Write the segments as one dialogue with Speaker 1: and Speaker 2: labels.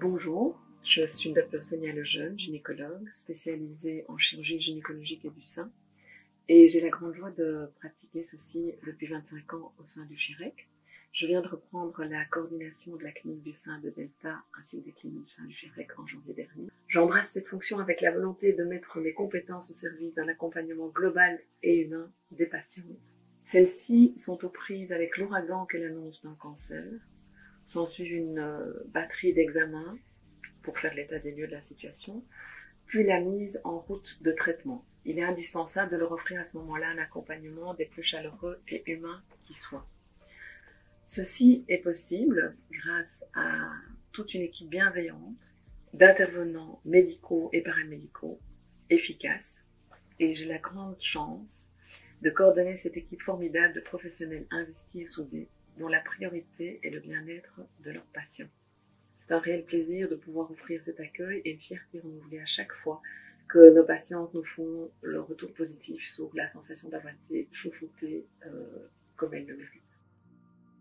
Speaker 1: Bonjour, je suis le Dr Sonia Lejeune, gynécologue spécialisée en chirurgie gynécologique et du sein, et j'ai la grande joie de pratiquer ceci depuis 25 ans au sein du Chirec. Je viens de reprendre la coordination de la clinique du sein de Delta ainsi que des cliniques du sein du Chirec en janvier dernier. J'embrasse cette fonction avec la volonté de mettre mes compétences au service d'un accompagnement global et humain des patientes. Celles-ci sont aux prises avec l'ouragan qu'est l'annonce d'un cancer. S'ensuit une batterie d'examens pour faire l'état des lieux de la situation, puis la mise en route de traitement. Il est indispensable de leur offrir à ce moment-là un accompagnement des plus chaleureux et humains qui soient. Ceci est possible grâce à toute une équipe bienveillante d'intervenants médicaux et paramédicaux efficaces, et j'ai la grande chance de coordonner cette équipe formidable de professionnels investis et soudés dont la priorité est le bien-être de leurs patients. C'est un réel plaisir de pouvoir offrir cet accueil et une fierté renouvelée à chaque fois que nos patientes nous font leur retour positif sur la sensation d'avoir été chouchoutées comme elles le méritent.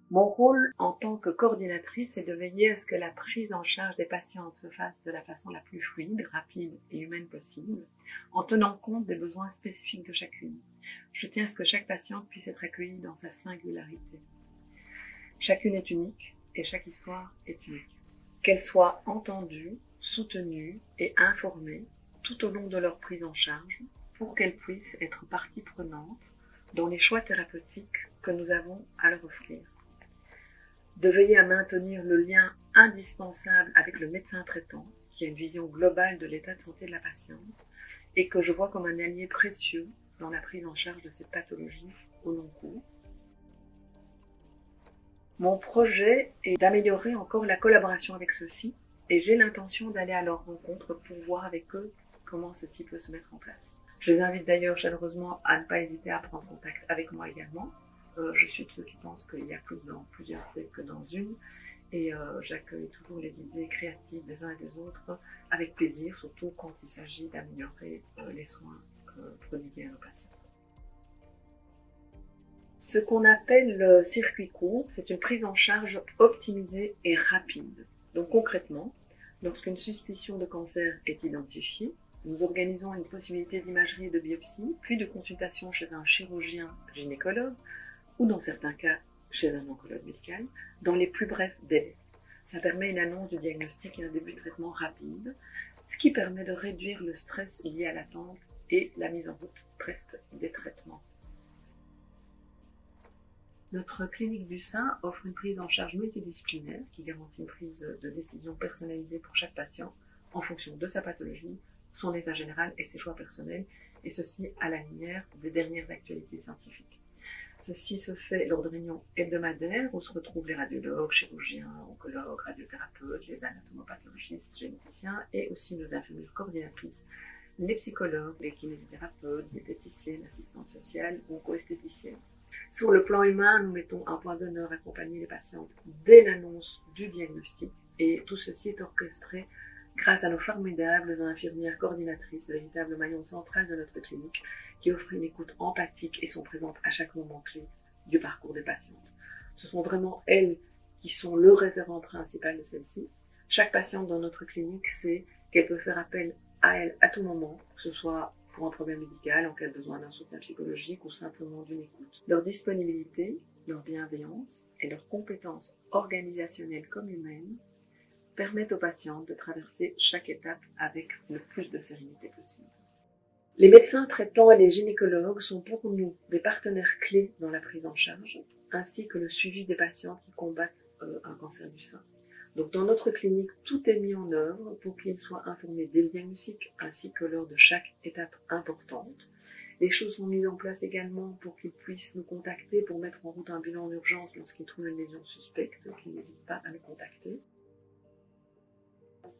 Speaker 1: Mon rôle en tant que coordinatrice est de veiller à ce que la prise en charge des patientes se fasse de la façon la plus fluide, rapide et humaine possible, en tenant compte des besoins spécifiques de chacune. Je tiens à ce que chaque patiente puisse être accueillie dans sa singularité. Chacune est unique et chaque histoire est unique. Qu'elles soient entendues, soutenues et informées tout au long de leur prise en charge pour qu'elles puissent être partie prenante dans les choix thérapeutiques que nous avons à leur offrir. De veiller à maintenir le lien indispensable avec le médecin traitant qui a une vision globale de l'état de santé de la patiente et que je vois comme un allié précieux dans la prise en charge de cette pathologie au long cours. Mon projet est d'améliorer encore la collaboration avec ceux-ci et j'ai l'intention d'aller à leur rencontre pour voir avec eux comment ceci peut se mettre en place. Je les invite d'ailleurs chaleureusement à ne pas hésiter à prendre contact avec moi également. Je suis de ceux qui pensent qu'il y a plus dans plusieurs têtes que dans une et j'accueille toujours les idées créatives des uns et des autres avec plaisir, surtout quand il s'agit d'améliorer les soins prodigués à nos patients. Ce qu'on appelle le circuit court, c'est une prise en charge optimisée et rapide. Donc concrètement, lorsqu'une suspicion de cancer est identifiée, nous organisons une possibilité d'imagerie et de biopsie, puis de consultation chez un chirurgien gynécologue ou dans certains cas chez un oncologue médical, dans les plus brefs délais. Ça permet une annonce du diagnostic et un début de traitement rapide, ce qui permet de réduire le stress lié à l'attente et la mise en route des traitements. Notre clinique du sein offre une prise en charge multidisciplinaire qui garantit une prise de décision personnalisée pour chaque patient en fonction de sa pathologie, son état général et ses choix personnels, et ceci à la lumière des dernières actualités scientifiques. Ceci se fait lors de réunions hebdomadaires où se retrouvent les radiologues, chirurgiens, oncologues, radiothérapeutes, les anatomopathologistes, généticiens et aussi nos infirmières coordinatrices, les psychologues, les kinésithérapeutes, diététiciennes, assistantes sociales ou co-esthéticiennes. Sur le plan humain, nous mettons un point d'honneur à accompagner les patientes dès l'annonce du diagnostic et tout ceci est orchestré grâce à nos formidables infirmières coordinatrices, véritable maillon central de notre clinique, qui offrent une écoute empathique et sont présentes à chaque moment clé du parcours des patientes. Ce sont vraiment elles qui sont le référent principal de celle-ci. Chaque patiente dans notre clinique sait qu'elle peut faire appel à elle à tout moment, que ce soit pour un problème médical, en cas de besoin d'un soutien psychologique ou simplement d'une écoute. Leur disponibilité, leur bienveillance et leurs compétences organisationnelles comme humaines permettent aux patientes de traverser chaque étape avec le plus de sérénité possible. Les médecins traitants et les gynécologues sont pour nous des partenaires clés dans la prise en charge, ainsi que le suivi des patientes qui combattent un cancer du sein. Donc dans notre clinique, tout est mis en œuvre pour qu'ils soient informés dès le diagnostic, ainsi que lors de chaque étape importante. Les choses sont mises en place également pour qu'ils puissent nous contacter pour mettre en route un bilan en urgence lorsqu'ils trouvent une lésion suspecte, qu'ils n'hésitent pas à nous contacter.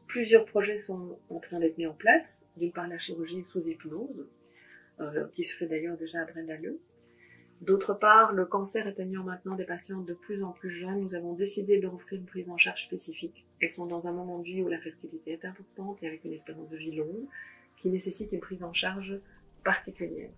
Speaker 1: Plusieurs projets sont en train d'être mis en place. D'une part, la chirurgie sous hypnose, qui se fait d'ailleurs déjà à Braine-l'Alleud. D'autre part, le cancer atteignant maintenant des patientes de plus en plus jeunes, nous avons décidé de leur offrir une prise en charge spécifique. Elles sont dans un moment de vie où la fertilité est importante et avec une espérance de vie longue, qui nécessite une prise en charge particulière.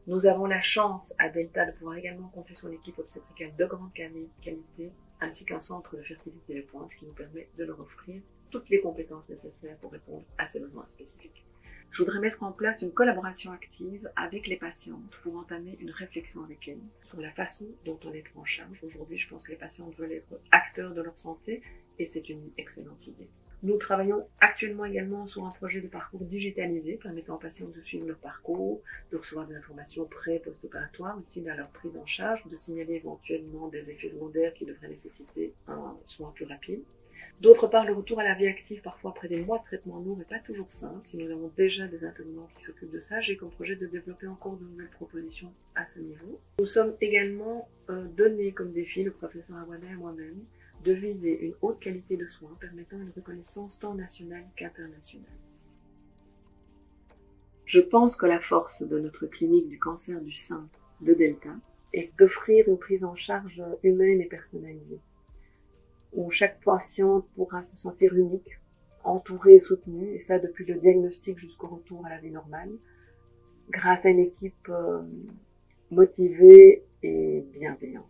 Speaker 1: Nous avons la chance à Delta de pouvoir également compter sur une équipe obstétricale de grande qualité, ainsi qu'un centre de fertilité de pointe, ce qui nous permet de leur offrir toutes les compétences nécessaires pour répondre à ces besoins spécifiques. Je voudrais mettre en place une collaboration active avec les patientes pour entamer une réflexion avec elles sur la façon dont on les prend en charge. Aujourd'hui, je pense que les patientes veulent être acteurs de leur santé et c'est une excellente idée. Nous travaillons actuellement également sur un projet de parcours digitalisé permettant aux patientes de suivre leur parcours, de recevoir des informations pré- et post-opératoires utiles à leur prise en charge, de signaler éventuellement des effets secondaires qui devraient nécessiter un soin plus rapide. D'autre part, le retour à la vie active, parfois après des mois de traitement lourd, n'est pas toujours simple. Si nous avons déjà des intervenants qui s'occupent de ça, j'ai comme projet de développer encore de nouvelles propositions à ce niveau. Nous sommes également donnés comme défi, le professeur Awadeh et moi-même, de viser une haute qualité de soins permettant une reconnaissance tant nationale qu'internationale. Je pense que la force de notre clinique du cancer du sein de Delta est d'offrir une prise en charge humaine et personnalisée, où chaque patiente pourra se sentir unique, entourée et soutenue, et ça depuis le diagnostic jusqu'au retour à la vie normale, grâce à une équipe motivée et bienveillante.